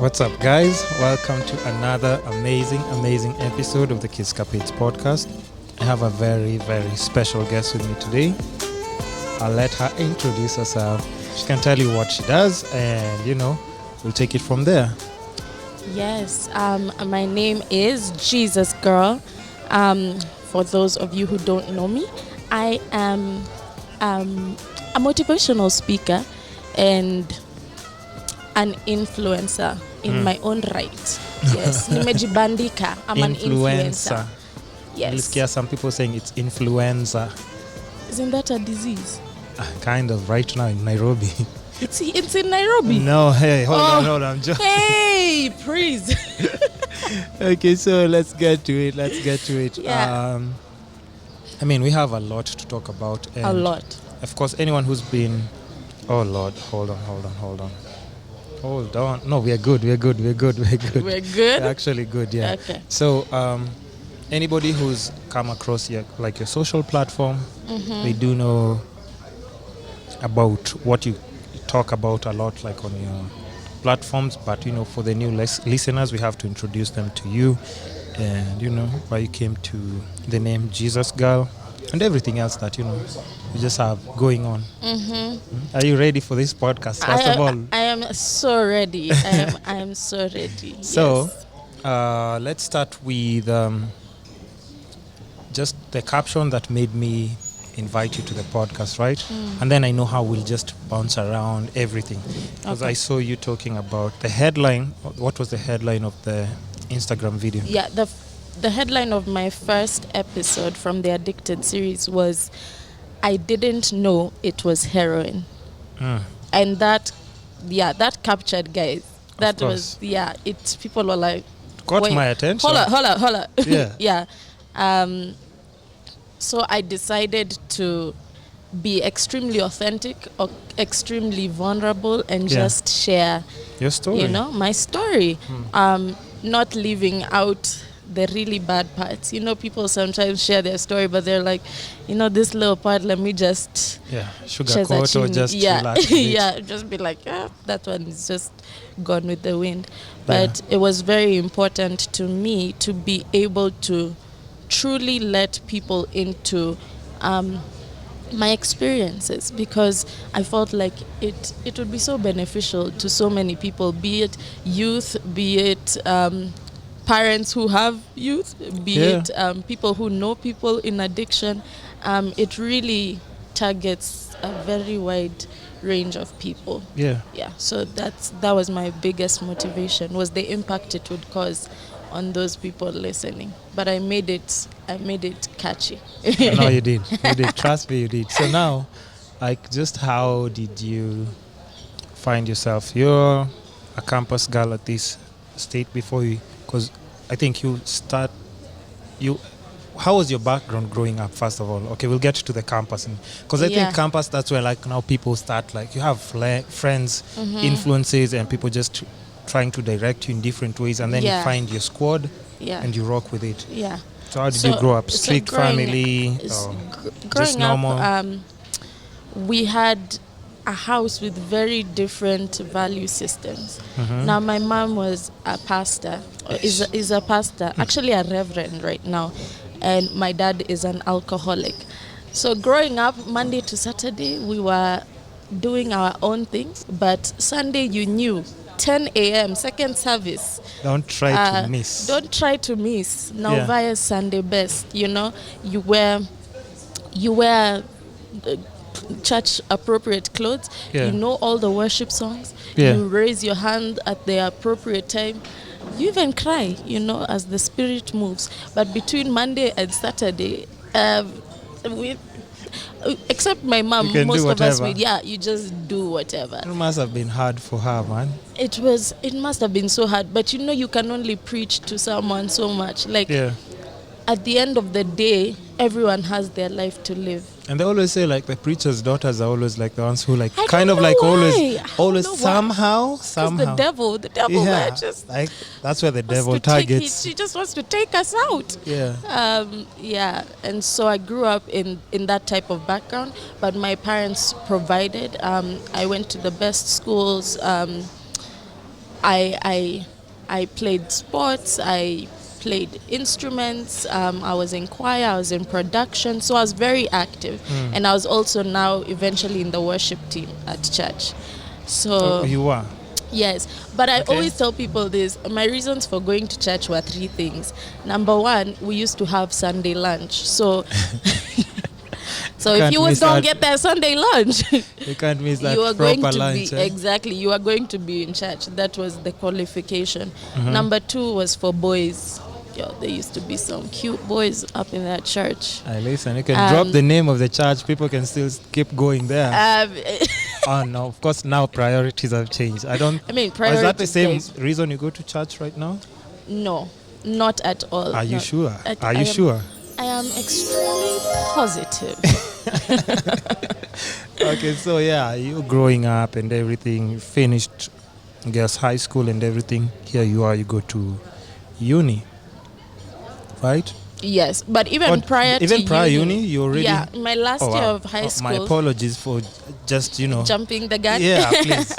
What's up, guys? Welcome to another amazing episode of the Podcast. I have a very special guest with me today. I'll let her introduce herself. She can tell you what she does, and we'll take it from there. Yes, my name is Jesus Girl. For those of you who don't know me, I am a motivational speaker and an influencer in my own right. Yes, nimejibandika. I'm an influencer. Yes. You'll some people saying it's influenza. Isn't that a disease? Kind of right now in Nairobi. It's in Nairobi. No, hey, hold on. I'm joking. Hey, please. Okay, so let's get to it. Yeah. We have a lot to talk about. And a lot. Of course, anyone who's been... Oh, Lord, hold on. Hold on. No, we are good. We're good? We're actually good, yeah. Okay. So, anybody who's come across your social platform, they do know about what you talk about a lot, like on your platforms. But for the new listeners, we have to introduce them to you, and why you came to the name Jesus Girl, and everything else that you just have going on. Are you ready for this podcast? First of all, I am so ready. I am so ready. So, yes. Let's start with just the caption that made me invite you to the podcast, right? And then I know how we'll just bounce around everything. Because I saw you talking about the headline. What was the headline of the Instagram video? Yeah, the headline of my first episode from the Addicted series was, I didn't know it was heroin. And that captured, guys. That was, people were like... Got my attention. Hold up. Yeah. Yeah. So I decided to be extremely authentic, or extremely vulnerable, and just share your story. My story. Not leaving out the really bad parts. People sometimes share their story, but they're like, this little part, let me just sugarcoat or just relax. Yeah, just be like, that one is just gone with the wind. But it was very important to me to be able to truly let people into my experiences, because I felt like it would be so beneficial to so many people, be it youth, be it parents who have youth, be it people who know people in addiction. It really targets a very wide range of people. Yeah. So that was my biggest motivation, was the impact it would cause on those people listening. But I made it catchy. No, you did. Trust me, you did. So now, just how did you find yourself? You're a campus girl at this state before you, because I think how was your background growing up, first of all? Okay, we'll get to the campus. Because I think campus, that's where now people start, you have friends, influences, and people just trying to direct you in different ways, and then you find your squad and you rock with it. Yeah. So how did you grow up? Strict family? Just normal? Up, we had a house with very different value systems. Now, my mom was a pastor, is a pastor, actually a reverend right now, and my dad is an alcoholic. So growing up, Monday to Saturday, we were doing our own things, but Sunday you knew, 10 a.m., second service. Don't try to miss. Don't try to miss. Now via Sunday best, you wear church appropriate clothes. You know all the worship songs. You raise your hand at the appropriate time. You even cry, as the spirit moves. But between Monday and Saturday, except my mom, most of us, you just do whatever. It must have been hard for her, man. It must have been so hard. But you can only preach to someone so much. At the end of the day, everyone has their life to live. And they always say the preacher's daughters are always the ones who always somehow. The devil just that's where the devil targets. She just wants to take us out. And so I grew up in that type of background, but my parents provided. I went to the best schools. I played sports. I played instruments. I was in choir. I was in production. So I was very active, and I was also now eventually in the worship team at church. So Oh, you are. yes, but I Okay. always tell people this. My reasons for going to church were 3 things. Number one, we used to have Sunday lunch. So so if Can't you was miss going to that. get that Sunday lunch, You can't miss that you are proper going to lunch. be, eh? exactly, you are going to be in church. That was the qualification. Number 2 was for boys. Yo, there used to be some cute boys up in that church. Listen, you can drop the name of the church. People can still keep going there. Oh no, of course now priorities have changed. I don't. I mean, Is that the priorities, same guys. reason you go to church right now? No, not at all. Are you No. sure? I Are you am- sure? I am extremely positive. Okay, so yeah, you growing up and everything, you finished, I guess, high school and everything. Here you are, you go to uni, right? Yes, but even Or prior even to prior uni, you already. Yeah, my last Oh, year wow. of high Oh, my school. apologies for just Jumping the gun. Yeah, please.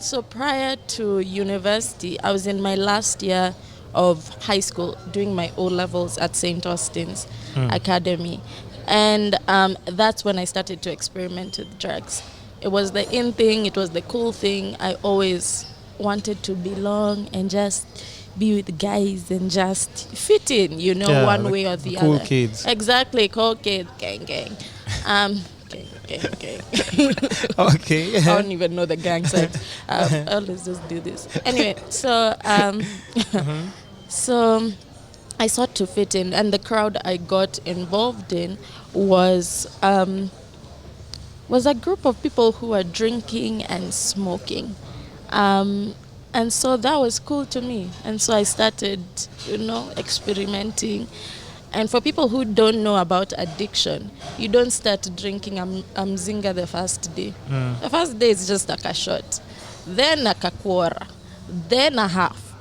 So prior to university, I was in my last year of high school doing my O levels at St. Austin's Academy, and that's when I started to experiment with drugs. It was the in thing. It was the cool thing. I always wanted to belong and just be with guys and just fit in, Yeah, one like way or the cool other. kids. Exactly, cool kid, gang, gang. Gang. Okay. I don't even know the gang side. Let's just do this. Anyway, so so I sought to fit in, and the crowd I got involved in was a group of people who were drinking and smoking. And so that was cool to me. And so I started, experimenting. And for people who don't know about addiction, you don't start drinking mzinga the first day. The first day is just like a shot, then like a quarter, then a half,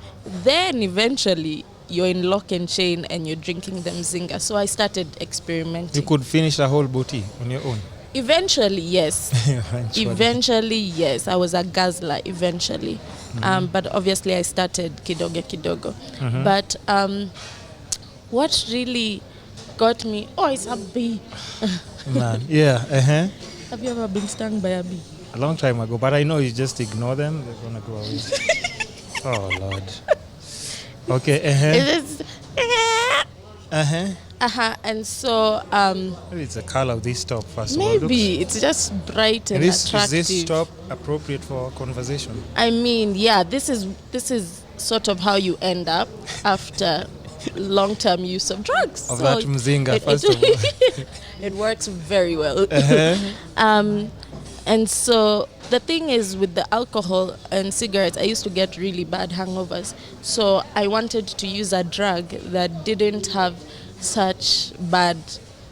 then eventually you're in lock and chain and you're drinking the mzinga. So I started experimenting. You could finish a whole booty on your own. Eventually, yes. Eventually, yes. I was a guzzler eventually. But obviously I started kidogo. But what really got me, it's a bee. Man, yeah. Have you ever been stung by a bee? A long time ago, but I know you just ignore them. They're gonna go away. Oh Lord. Okay. It's and so Maybe it's the color of this top first of all. maybe it's just bright and Is attractive. this top appropriate for conversation? I mean, yeah, this is sort of how you end up after long-term use of drugs. Of So that mzinga, first of all. it works very well. And so the thing is, with the alcohol and cigarettes, I used to get really bad hangovers. So I wanted to use a drug that didn't have such bad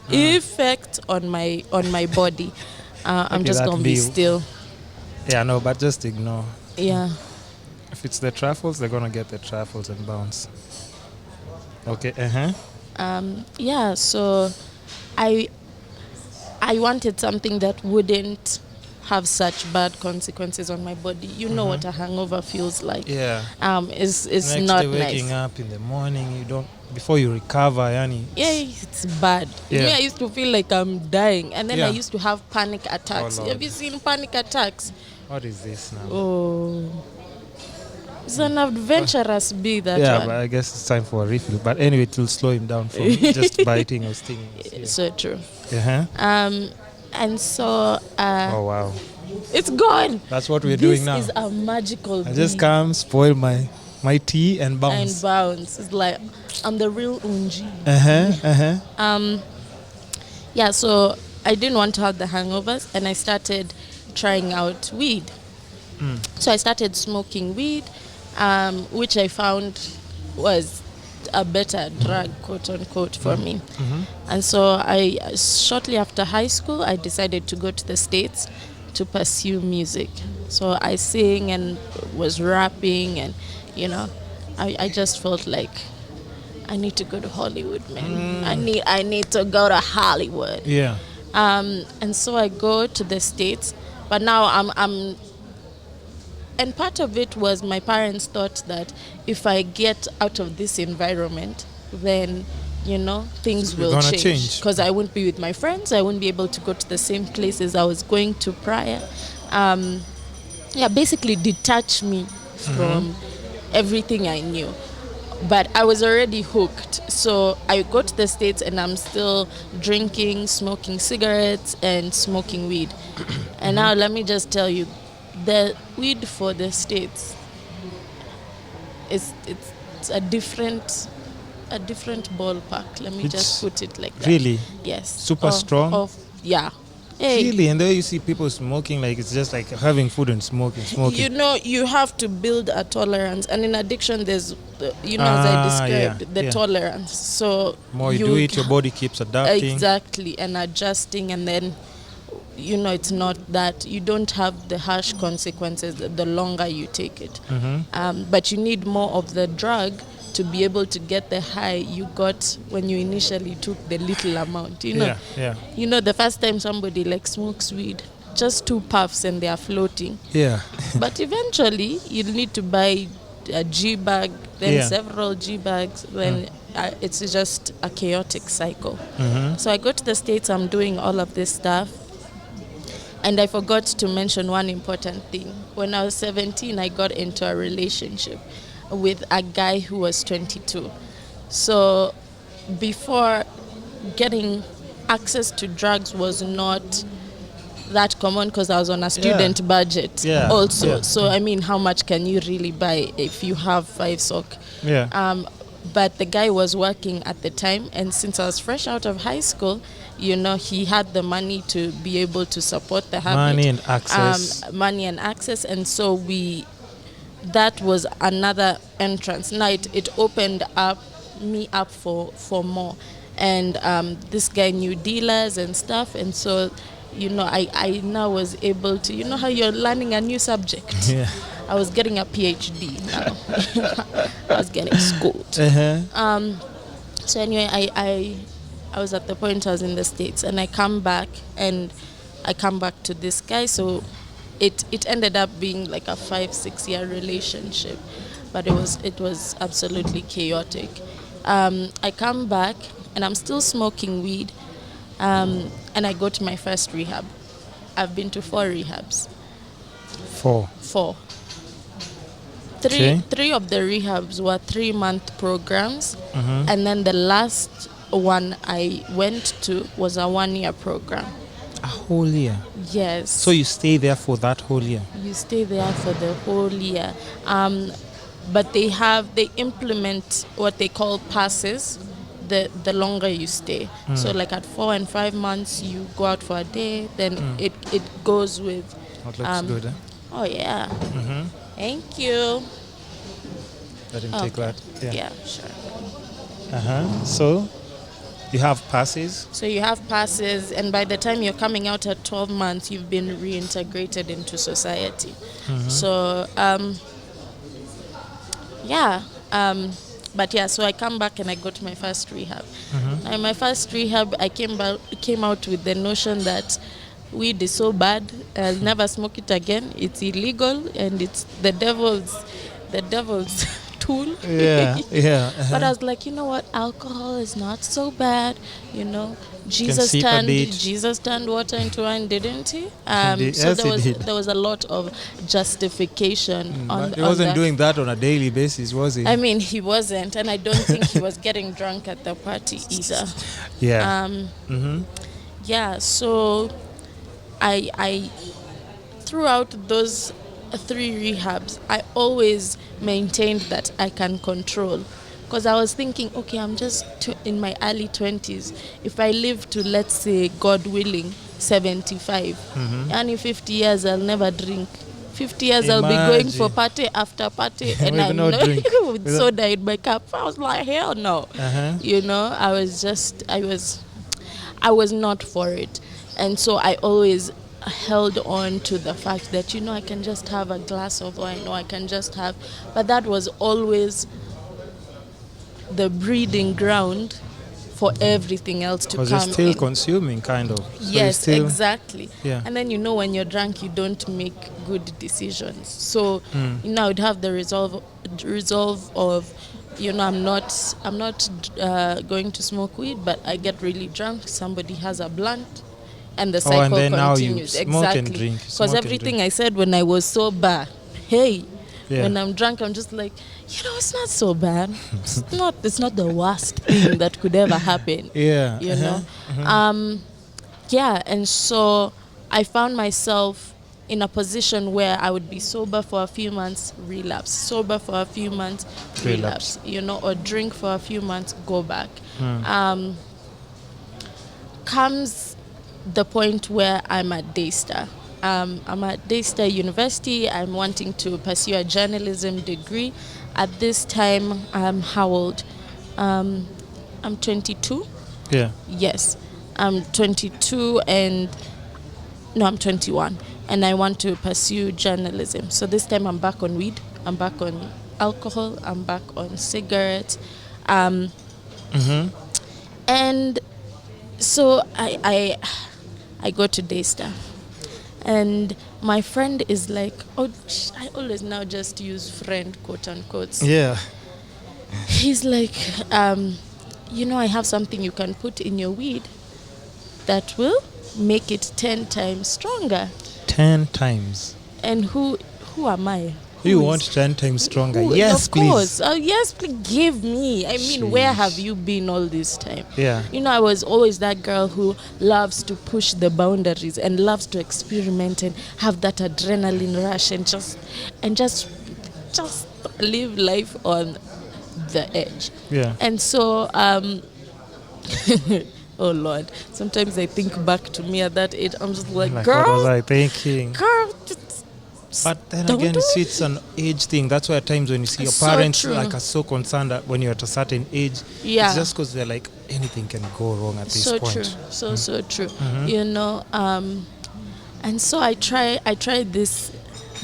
effect on my body. I'm Okay, just that gonna be be- still. Yeah, no, but just ignore. Yeah. If it's the truffles, they're gonna get the truffles and bounce. Okay. Yeah. So I wanted something that wouldn't have such bad consequences on my body. You know what a hangover feels like. Yeah. It's Next not day waking nice. up in the morning, you don't before you recover, yani. Yeah, it's bad. Yeah. Me, I used to feel like I'm dying, and then I Yeah. used to have panic attacks. Lord. Have you seen panic attacks? What is this now? Oh, it's an adventurous bee, that Yeah, one. but I guess it's time for a refill. But anyway, it will slow him down from just biting or stinging. us. So true. Yeah. And so Oh wow, it's gone. that's what we're This doing now. is a magical I bee. just come, spoil my tea and And bounce. bounce. It's like I'm the real Unji. Yeah, so I didn't want to have the hangovers, and I started trying out weed. So I started smoking weed, which I found was a better drug, quote unquote, for me. And so shortly after high school, I decided to go to the States to pursue music. So I sing and was rapping, and I just felt like I need to go to Hollywood, man. I need to go to Hollywood. Yeah. And so I go to the States, but now and part of it was my parents thought that if I get out of this environment, then things You're will gonna change, because I wouldn't be with my friends. I wouldn't be able to go to the same places I was going to prior. Basically detach me from everything I knew. But I was already hooked. So I go to the States and I'm still drinking, smoking cigarettes, and smoking weed. And now let me just tell you, the weed for the States it's a different ballpark. Let me It's just put it like that. really Yes. super strong? Yeah. Hey, Really, and there you see people smoking like it's just like having food and smoking. you have to build a tolerance, and in addiction there's as I described, the tolerance. So More you do it, your body keeps adapting. Exactly, and adjusting, and then it's not that you don't have the harsh consequences the longer you take it. But you need more of the drug to be able to get the high you got when you initially took the little amount. The first time somebody like smokes weed, just 2 puffs and they are floating. Yeah. But eventually you'll need to buy a G bag, then several G bags, then it's just a chaotic cycle. So I go to the States, I'm doing all of this stuff. And I forgot to mention one important thing. When I was 17, I got into a relationship with a guy who was 22. So before, getting access to drugs was not that common because I was on a student budget also. So I mean, how much can you really buy if you have 5 sock? But the guy was working at the time, and since I was fresh out of high school, he had the money to be able to support the habit. Money and access. And so that was another entrance. Now it opened me up for more. And this guy knew dealers and stuff. And so, I now was able to, how you're learning a new subject. Yeah. I was getting a PhD now. I was getting schooled. So anyway, I was at the point I was in the States, and I come back to this guy. So it ended up being like a 5-6 year relationship, but it was absolutely chaotic. I come back and I'm still smoking weed, and I go to my first rehab. I've been to 4 rehabs. 4. 3 of the rehabs were 3-month programs, and then the last one I went to was a 1-year program. A whole year? Yes. So you stay there for that whole year? You stay there for the whole year. But they implement what they call passes the longer you stay. So like at 4 and 5 months, you go out for a day, then it goes with... That looks good, eh? Oh, yeah. Thank you. Let him take that. Yeah, sure. So you have passes? So you have passes, and by the time you're coming out at 12 months, you've been reintegrated into society. So, so I come back and I go to my first rehab. In my first rehab, I came out with the notion that weed is so bad, I'll never smoke it again. It's illegal, and it's the devil's tool. But I was like, you know what? Alcohol is not so bad. Jesus turned water into wine, didn't he? So there was a lot of justification on he wasn't that. doing that on a daily basis, was he? I mean, he wasn't, and I don't think he was getting drunk at the party either. So I throughout those 3 rehabs, I always maintained that I can control, because I was thinking, okay, I'm just in my early 20s. If I live to, let's say, God willing, 75, and in 50 years I'll never drink. 50 years I'll be going for party after party, and I'm not with soda in my cup. I was like, hell no. I was not for it. And so I always held on to the fact that, I can just have a glass of wine, or I can just have... But that was always the breeding ground for everything else to come because you're still in. consuming, kind of. So Yes, still, exactly. Yeah. And then when you're drunk, you don't make good decisions. So I would have the resolve of, I'm not going to smoke weed, but I get really drunk. Somebody has a blunt, and the cycle and then now you continues. smoke and Exactly. drink, Because smoke and everything drink. I said when I was sober, hey. Yeah. When I'm drunk, I'm just like, it's not so bad. It's not the worst thing that could ever happen. Yeah. You know. And so I found myself in a position where I would be sober for a few months, relapse, sober for a few months, relapse, or drink for a few months, go back. Comes the point where I'm at Daystar. I'm at Daystar University. I'm wanting to pursue a journalism degree. At this time, I'm how old? I'm 22. Yeah. Yes, I'm 22 I'm 21, and I want to pursue journalism. So this time I'm back on weed, I'm back on alcohol, I'm back on cigarettes. And so I go to Daystar. And my friend is like, I always now just use friend, quote unquote. Yeah. He's like, I have something you can put in your weed that will make it 10 times stronger. 10 times. And who am I? You want 10 times stronger? Yes, of please. Course. Yes, please give me. I mean, where have you been all this time? Yeah. I was always that girl who loves to push the boundaries and loves to experiment and have that adrenaline rush and just live life on the edge. Yeah. And so, oh Lord, sometimes I think back to me at that age. I'm just like, girl, what was I thinking? Girl, but then again, it's an age thing. That's why at times when you see your parents are so concerned that when you're at a certain age, it's just because they're like, anything can go wrong at this point. So true. And so I tried this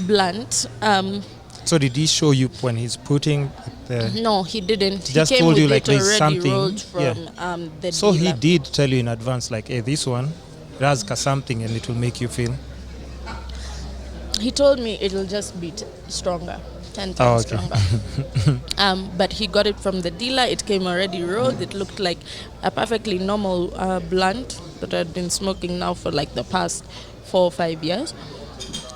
blunt. So did he show you when he's putting the... No, he didn't. He just came told with you like it there's already something. rolled from, the so dealer. he did tell you in advance like, hey, this one, it has something and it will make you feel... He told me it'll just be stronger, 10 times stronger. But he got it from the dealer. It came already rolled. It looked like a perfectly normal blunt that I'd been smoking now for like the past 4 or 5 years.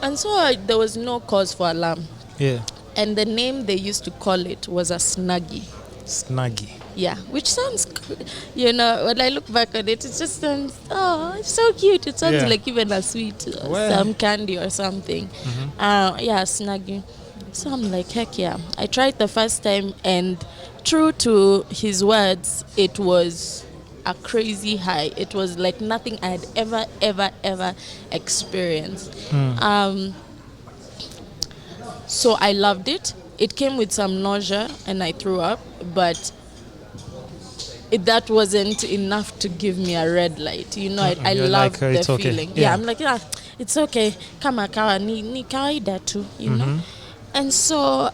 And so there was no cause for alarm. Yeah. And the name they used to call it was a snuggie. Snuggie. Yeah, which sounds good. When I look back on it, it just sounds, it's so cute. It sounds like even a sweet, some candy or something. Snuggie. So I'm like, heck yeah. I tried the first time, and true to his words, it was a crazy high. It was like nothing I had ever experienced. So I loved it. It came with some nausea and I threw up, but that wasn't enough to give me a red light. I love the feeling. Okay. Yeah, I'm like, it's okay. Kama kawa ni kawaida tu, know. And so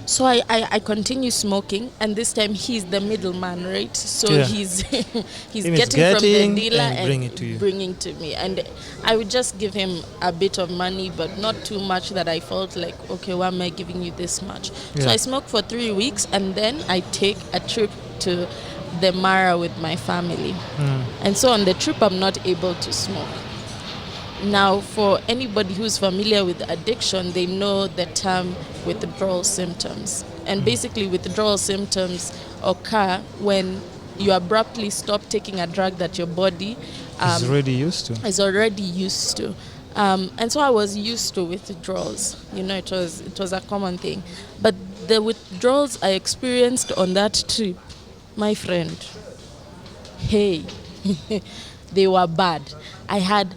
so I continue smoking, and this time he's the middleman, right? So he's getting from the dealer and bringing to me. And I would just give him a bit of money, but not too much that I felt like, okay, why am I giving you this much? Yeah. So I smoke for 3 weeks, and then I take a trip to the Mara with my family. And so on the trip, I'm not able to smoke. Now, for anybody who's familiar with addiction, they know the term withdrawal symptoms. And basically, withdrawal symptoms occur when you abruptly stop taking a drug that your body is already used to. And so I was used to withdrawals. It was a common thing. But the withdrawals I experienced on that trip, my friend, hey, they were bad. I had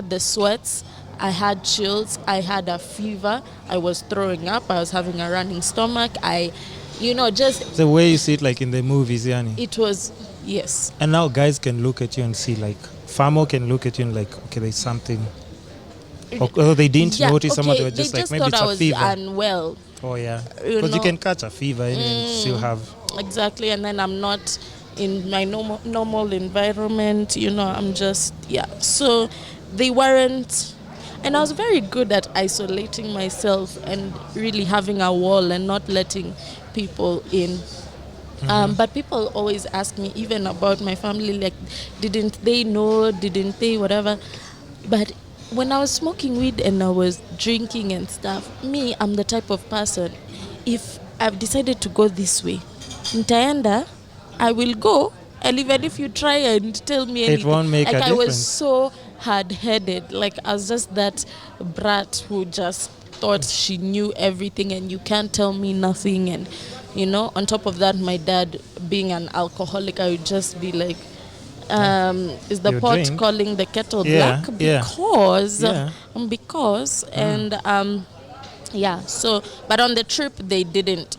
the sweats, I had chills, I had a fever, I was throwing up, I was having a running stomach, just... The way you see it like in the movies, Yani. It was, yes. And now guys can look at you and see like, Famo can look at you and like, okay, there's something Oh, they didn't Yeah, notice someone. okay, They were just they like, just maybe thought it's I a was fever. unwell. Oh yeah, You because you know. can catch a fever and still have. Exactly, and then I'm not in my normal environment. I'm just So they weren't, and I was very good at isolating myself and really having a wall and not letting people in. But people always ask me even about my family, like, didn't they know? Didn't they? Whatever. But when I was smoking weed and I was drinking and stuff, me, I'm the type of person, if I've decided to go this way, nitaenda, I will go. And even if you try and tell me It anything, won't make like a I was difference. so hard-headed. Like I was just that brat who just thought she knew everything and you can't tell me nothing. And on top of that, my dad being an alcoholic, I would just be like, is the You pot drink. calling the kettle Yeah, black? yeah. Because Yeah. so but on the trip they didn't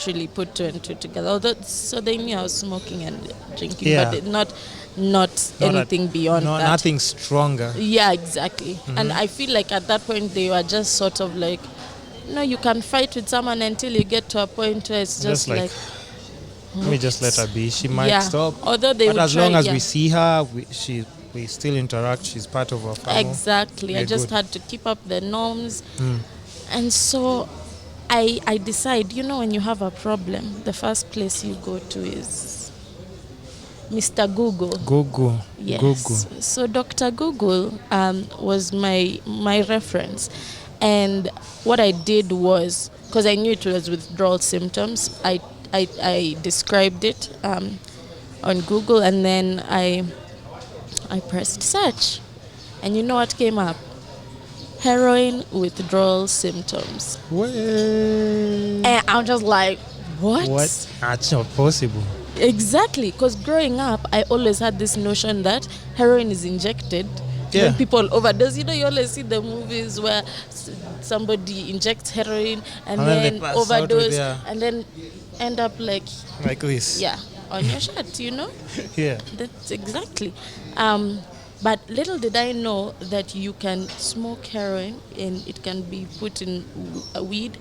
really put two and two together, although so they knew I was smoking and drinking, Yeah. but not Not anything beyond no, that. nothing stronger. Yeah, exactly. And I feel like at that point they were just sort of like, no, you can fight with someone until you get to a point where it's just like, let me just let her be. She might yeah. stop. Although they But would as long try, as yeah. we see her, we still interact. She's part of our family. Exactly. I We're just good. had to keep up the norms. And so I decide, when you have a problem, the first place you go to is Mr. Google. Google. Yes. Google. So Dr. Google was my reference. And what I did was, because I knew it was withdrawal symptoms, I described it on Google, and then I pressed search. And you know what came up? Heroin withdrawal symptoms. What? And I'm just like, what? What? That's not possible. Exactly, because growing up, I always had this notion that heroin is injected when people overdose. You always see the movies where somebody injects heroin and then they pass out with overdose their- and then end up like this. on your shirt. Yeah. That's exactly. But little did I know that you can smoke heroin and it can be put in weed,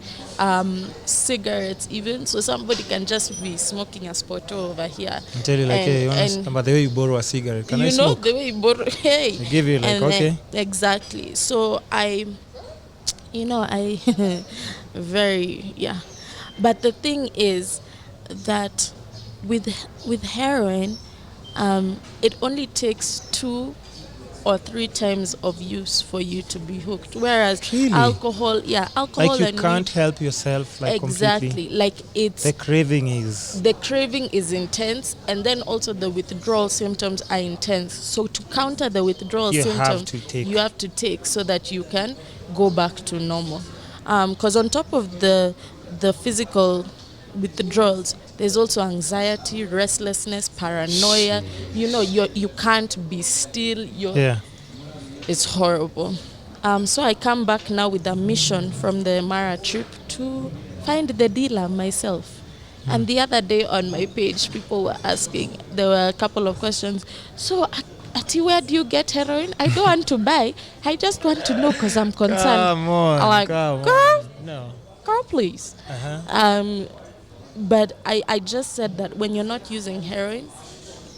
cigarettes even. So somebody can just be smoking a spoto over here. And tell you like, hey, you want but the way you borrow a cigarette, can I smoke? The way you borrow, hey. They give you like, And okay. Exactly. So I very, yeah. But the thing is that with heroin, it only takes 2 or 3 times of use for you to be hooked, whereas Really? alcohol Like you and can't weed, help yourself like exactly, completely. like it's The craving is the craving is intense, and then also the withdrawal symptoms are intense. So to counter the withdrawal You symptoms, have to take. you have to take so that you can go back to normal. Because on top of the physical withdrawals, there's also anxiety, restlessness, paranoia. You can't be still. It's horrible. So I come back now with a mission from the Mara trip to find the dealer myself. And the other day on my page, people were asking, there were a couple of questions. So, Ati, where do you get heroin? I don't want to buy. I just want to know because I'm concerned. Come on, I'm like, come girl, on. No. girl, please. But I just said that when you're not using heroin,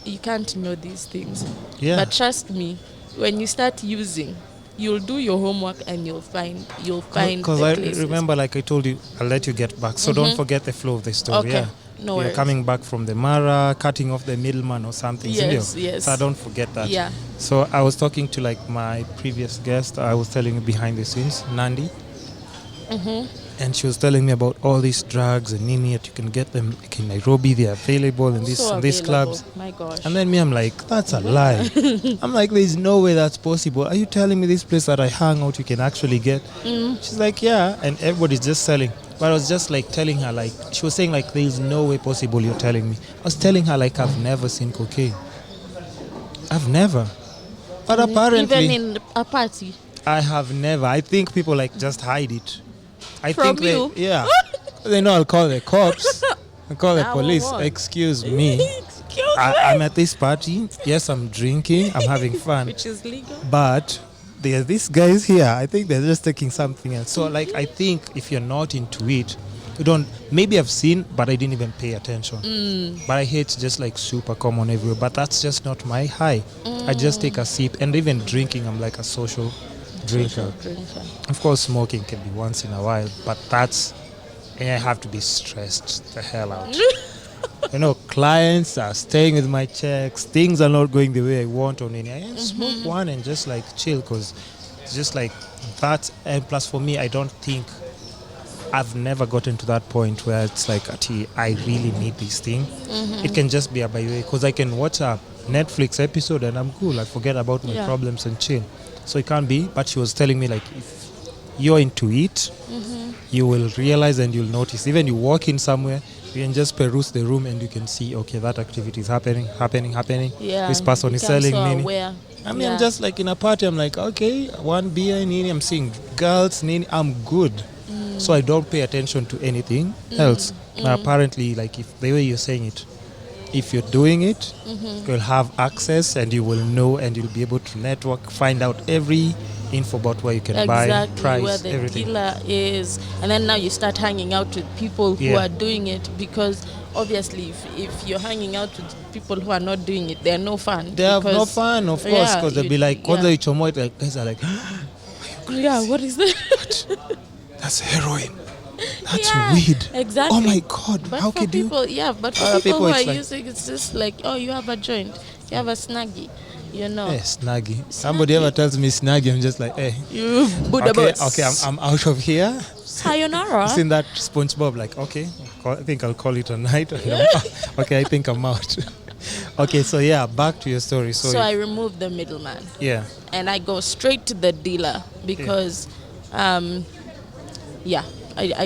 you can't know these things. Yeah. But trust me, when you start using, you'll do your homework and you'll find Because the I places. remember, like I told you, I'll let you get back. So don't forget the flow of the story. Okay. Yeah. No You're worries. coming back from the Mara, cutting off the middleman or something. Yes, isn't it? yes. So don't forget that. Yeah. So I was talking to like my previous guest. I was telling you behind the scenes, Nandi. And she was telling me about all these drugs and Nini that you can get them like in Nairobi. They're available in these clubs. My gosh. And then me, I'm like, that's a lie. I'm like, there's no way that's possible. Are you telling me this place that I hang out you can actually get? She's like, yeah. And everybody's just selling. But I was just like telling her, like, she was saying like, there's no way possible you're telling me. I was telling her like, I've never seen cocaine. I've never. But apparently, even in a party. I have never. I think people like just hide it. I From think you? they know I'll call the cops. I'll call the police. 911. Excuse me. Excuse me. I'm at this party. Yes, I'm drinking. I'm having fun. Which is legal. But there are these guys here. I think they're just taking something else. So like, I think if you're not into it, you don't. Maybe I've seen, but I didn't even pay attention. But I hear it's just like super common everywhere. But that's just not my high. I just take a sip, and even drinking, I'm like a social drinker. Of course, smoking can be once in a while, but that's. And I have to be stressed the hell out. Clients are staying with my checks. Things are not going the way I want on any. I smoke one and just like chill, because it's just like that. And plus, for me, I don't think I've never gotten to that point where it's like, I really need this thing. It can just be a by way, because I can watch a Netflix episode and I'm cool. I forget about my problems and chill. So it can't be. But she was telling me, like, if you're into it, you will realize and you'll notice. Even you walk in somewhere, you can just peruse the room and you can see, okay, that activity is happening. Yeah, this person is selling nini. Aware. I mean, I'm just like in a party, I'm like, okay, one beer, nini, I'm seeing girls, nini, I'm good. So I don't pay attention to anything else. Now, apparently, like, if the way you're saying it, if you're doing it, you'll have access and you will know and you'll be able to network, find out every info about where you can buy, price, where the everything. dealer is, and then now you start hanging out with people who are doing it, because obviously if you're hanging out with people who are not doing it, they're no fun. They have no fun, of course, because they'll be like, guys are like, what is that? That's heroin. That's weed. Exactly. Oh my God! But how for could people, you? but for people who are using, it's just like, oh, you have a joint, you have a snaggy, snaggy. Somebody ever tells me snaggy, I'm just like, hey. You Buddha boss. Okay, I'm out of here. Sayonara. It's in that SpongeBob, like, okay, I think I'll call it a night. Okay, I think I'm out. Okay, so back to your story. So I remove the middleman. Yeah. And I go straight to the dealer because, I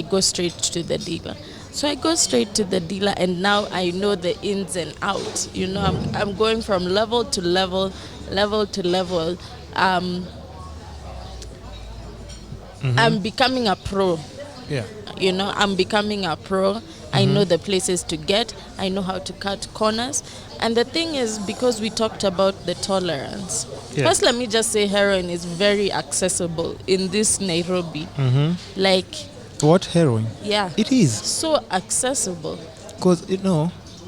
go straight to the dealer. So I go straight to the dealer, and now I know the ins and outs. I'm going from level to level to level. I'm becoming a pro. Yeah. I'm becoming a pro. I know the places to get. I know how to cut corners. And the thing is, because we talked about the tolerance. Yeah. First, let me just say heroin is very accessible in this Nairobi. Like... What, heroin? Yeah. It is. So accessible. Because,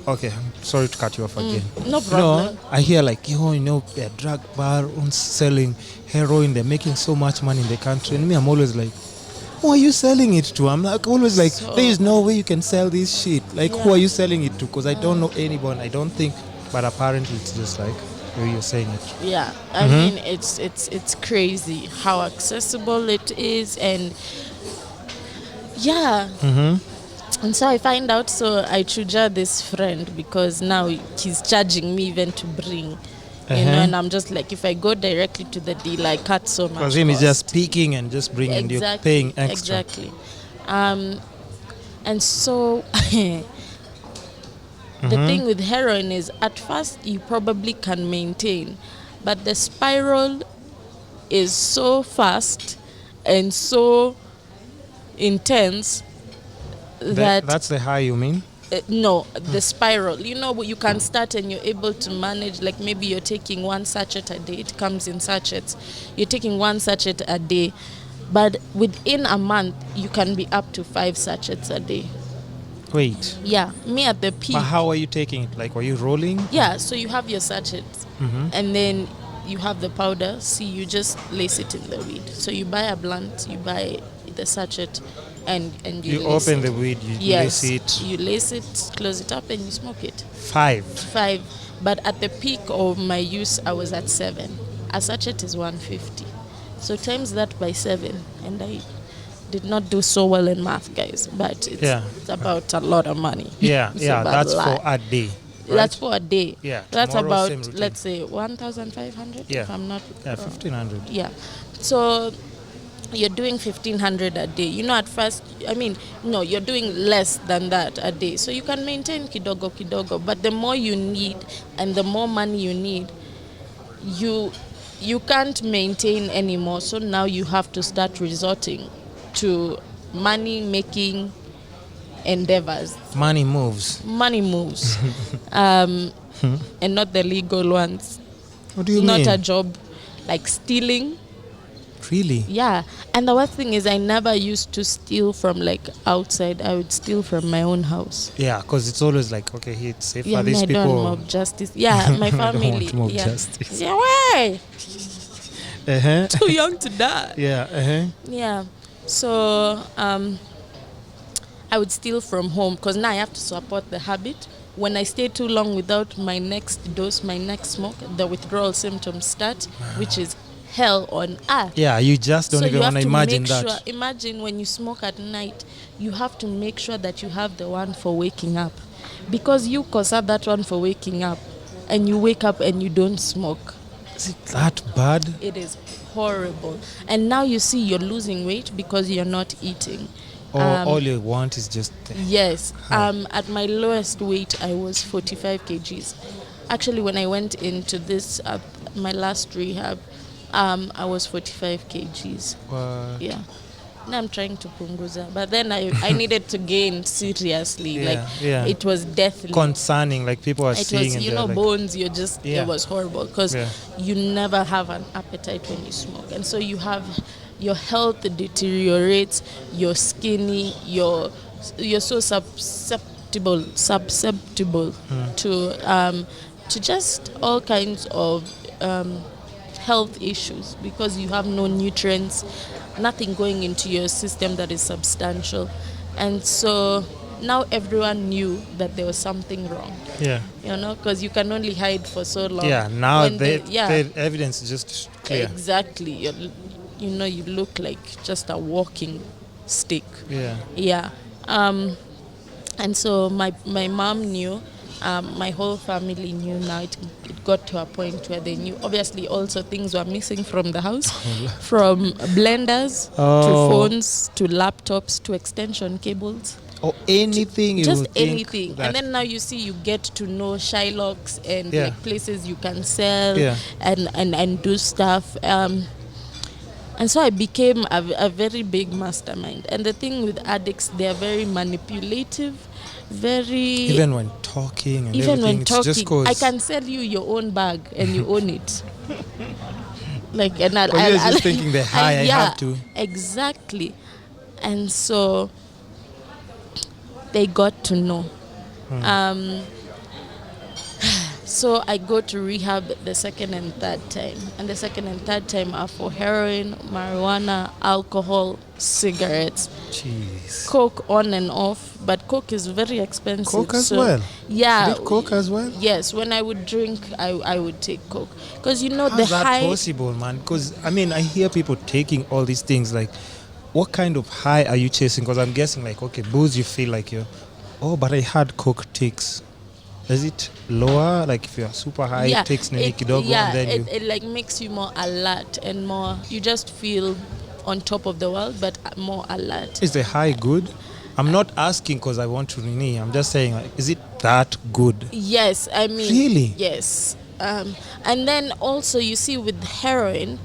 okay, I'm sorry to cut you off again. No problem. I hear like, a drug bar selling heroin, they're making so much money in the country. And me, I'm always like, who are you selling it to? I'm like always like, there is no way you can sell this shit. Like, who are you selling it to? Because I don't know anyone. I don't think, but apparently it's just like where you're saying it. Yeah, I mean it's crazy how accessible it is, and and so I find out. So I chuja this friend because now he's charging me even to bring. And I'm just like, if I go directly to the dealer, I cut so much. Because him is just speaking and just bringing you, paying extra. Exactly. And so the thing with heroin is, at first you probably can maintain, but the spiral is so fast and so intense that's the high, you mean? No, the spiral. You can start and you're able to manage, like maybe you're taking one sachet a day. It comes in sachets. You're taking one sachet a day. But within a month, you can be up to 5 sachets a day. Wait. Yeah, me at the peak. But how are you taking it? Like, are you rolling? Yeah, so you have your sachets. And then you have the powder. See, you just lace it in the weed. So you buy a blunt, you buy the sachet, and you open the weed, lace it. You lace it, close it up, and you smoke it. 5. But at the peak of my use, I was at 7. A sachet is 150. So times that by 7, and I did not do so well in math, guys, but it's about a lot of money. That's for a day. Right? That's for a day. Yeah, that's about, let's say, 1,500. Yeah, if I'm not 1,500. Yeah, so you're doing 1,500 a day. At first, you're doing less than that a day. So you can maintain kidogo, but the more you need and the more money you need, you can't maintain anymore. So now you have to start resorting to money-making endeavors. Money moves. And not the legal ones. What do you mean? Not a job like stealing. Really? Yeah. And the worst thing is I never used to steal from like outside. I would steal from my own house. Yeah, because it's always like, okay, it's safe Yeah, for me, these I don't people. want mob justice. Yeah, my I don't family. want mob Yeah. justice. Yeah, why? Uh-huh. Too young to die. Yeah, uh-huh. Yeah. So I would steal from home because now I have to support the habit. When I stay too long without my next dose, my next smoke, the withdrawal symptoms start, which is hell on earth. Yeah, you just don't So even you want have to to imagine make that. sure, imagine when you smoke at night, you have to make sure that you have the one for waking up. Because you cause up that one for waking up and you wake up and you don't smoke. Is it that bad? It is horrible. And now you see you're losing weight because you're not eating. Or all you want is just... Yes. At my lowest weight, I was 45 kgs. Actually, when I went into this, my last rehab, I was 45 kgs. What? Yeah. Now I'm trying to punguza. But then I needed to gain seriously. It was deathly. Concerning, like people are It seeing was, and you they're know, like, bones, you're just, Yeah. it was horrible because Yeah. you never have an appetite when you smoke. And so you have, your health deteriorates, you're skinny, you're so susceptible to just all kinds of health issues because you have no nutrients, nothing going into your system that is substantial. And so now everyone knew that there was something wrong, Yeah. you know, because you can only hide for so long. Yeah, now When the evidence is just clear. Exactly. You know, you look like just a walking stick. Yeah. Yeah. And so my mom knew, my whole family knew. Now it got to a point where they knew. Obviously, also things were missing from the house, from blenders to phones to laptops to extension cables. Or anything you Just would think anything. that- And then now you see you get to know Shylocks and Yeah. like places you can sell Yeah. and do stuff. And so I became a very big mastermind. And the thing with addicts, they are very manipulative, very... even when talking and Even everything, when it's talking, just cause I can sell you your own bag and you own it. Like, and But you're just thinking the high, I have to. Exactly. And so they got to know. So I go to rehab the second and third time. And the second and third time are for heroin, marijuana, alcohol, cigarettes, Jeez. coke on and off. But coke is very expensive. Coke as so well? Yeah. You did coke as well? Yes. When I would drink, I would take coke. Because, you know, How's the that high... possible, man? Because, I mean, I hear people taking all these things. Like, what kind of high are you chasing? Because I'm guessing, like, okay, booze, you feel like you're... Oh, but I had coke takes. Is it lower? Like if you're super high, it takes nini kidogo and then it like makes you more alert and more, you just feel on top of the world, but more alert. Is the high good? I'm not asking because I want to nini. I'm just saying, like, is it that good? Yes, I mean... Really? Yes. And then also you see with heroin,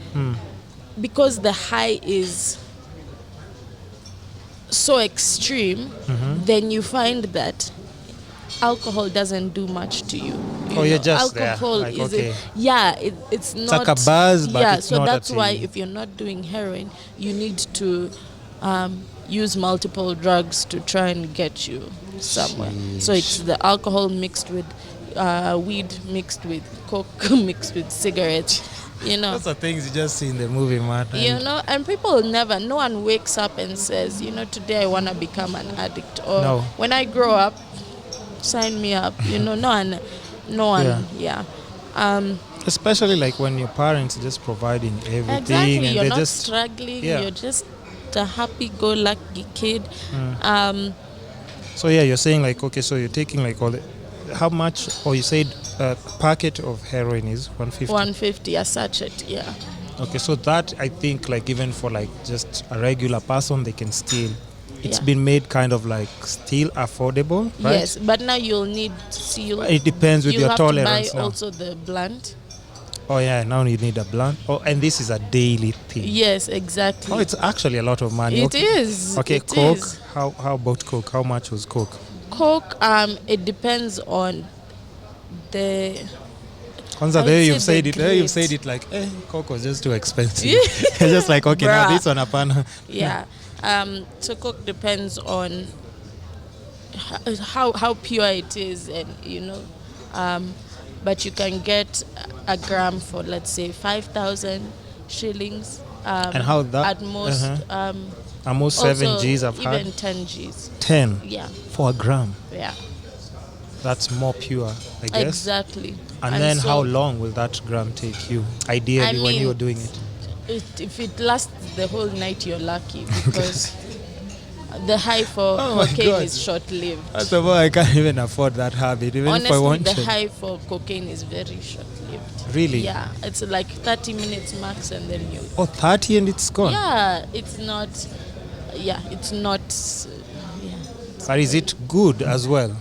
because the high is so extreme, then you find that alcohol doesn't do much to you. You're just alcohol there. Like, is okay. it's not like a buzz, but it's so not that's at why the- if you're not doing heroin, you need to use multiple drugs to try and get you somewhere. So it's the alcohol mixed with weed, mixed with coke, mixed with cigarettes. You know. Those are things you just see in the movie, man. You know, and people no one wakes up and says, you know, today I want to become an addict, or No. when I grow up, sign me up. You know, no one. Yeah. Especially like when your parents are just providing everything Exactly. and You're they're not just struggling. Yeah. You're just a happy-go-lucky kid. So yeah, you're saying like, okay, so you're taking like all the, how much? Or you said a packet of heroin is 150. 150 a sachet. Yeah. Okay, so that I think like even for like just a regular person they can steal. It's Yeah. been made kind of like still affordable, right? Yes, but now you'll need to It depends with you'll your have tolerance to buy now. also the blunt. Oh yeah, now you need a blunt. Oh, and this is a daily thing. Yes, exactly. Oh, it's actually a lot of money. It is. Okay, It Coke. is. How about Coke? How much was Coke? Coke, it depends on the... Once the I would way say you've said the it, the way you've great. said it, like, Coke was just too expensive. It's just like, okay, now Bruh. this one upon. Yeah. So Coke depends on how pure it is, and but you can get a gram for, let's say, 5,000 shillings. And how that? At most, Almost 7 also G's I've even had. 10 G's. 10 Yeah, for a gram. yeah, That's more pure, I guess. exactly. And then so, how long will that gram take you, ideally, when mean, you're doing it? If it lasts the whole night, you're lucky, because the high for Oh my cocaine God. is short-lived. First of all, I can't even afford that habit, even if I Honestly, want the to. high for cocaine is very short-lived. Really? Yeah, it's like 30 minutes max, and then you. Oh, 30 and it's gone? Yeah, it's not. Yeah, it's not. Yeah. But is it good as well?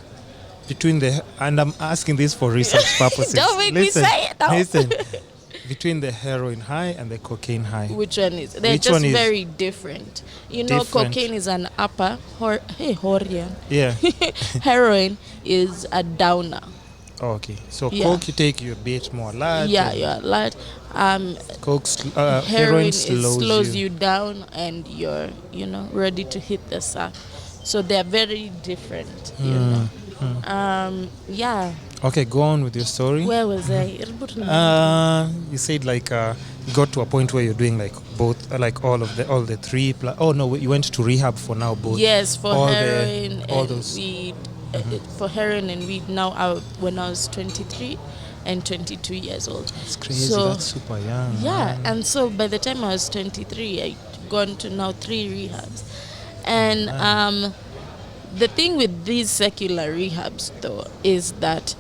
And I'm asking this for research purposes. Don't make me say it now. Listen. Between the heroin high and the cocaine high. Which one is? They're Which just one is very different. different? Cocaine is an upper. Horian. Yeah. Heroin is a downer. Oh, okay. So Yeah. Coke, you take you a bit more light. Yeah, yeah, like Coke, heroin heroin slows you down, and you're ready to hit the sack. So they're very different. Yeah. Okay, go on with your story. Where was I? You said like you got to a point where you're doing like both, like all the three. Oh no, you went to rehab for now both. Yes, for all heroin all and those. weed. For heroin and weed now, when I was 23 and 22 years old. That's crazy. So, That's super young. yeah, man. and so by the time I was 23, I'd gone to now 3 rehabs. And the thing with these secular rehabs, though, is that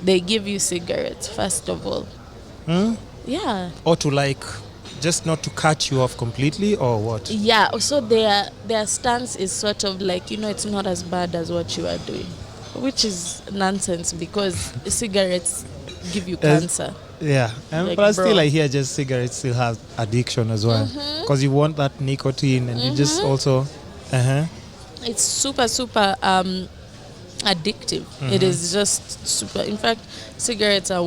they give you cigarettes, first of all. Yeah. Or to like, just not to cut you off completely, or what? Yeah, so their stance is sort of like, it's not as bad as what you are doing, which is nonsense, because cigarettes give you cancer. Yeah, Like, but still, bro. I hear just cigarettes still have addiction as well, because you want that nicotine, and you just also. It's super, super addictive. It is just super. In fact, cigarettes are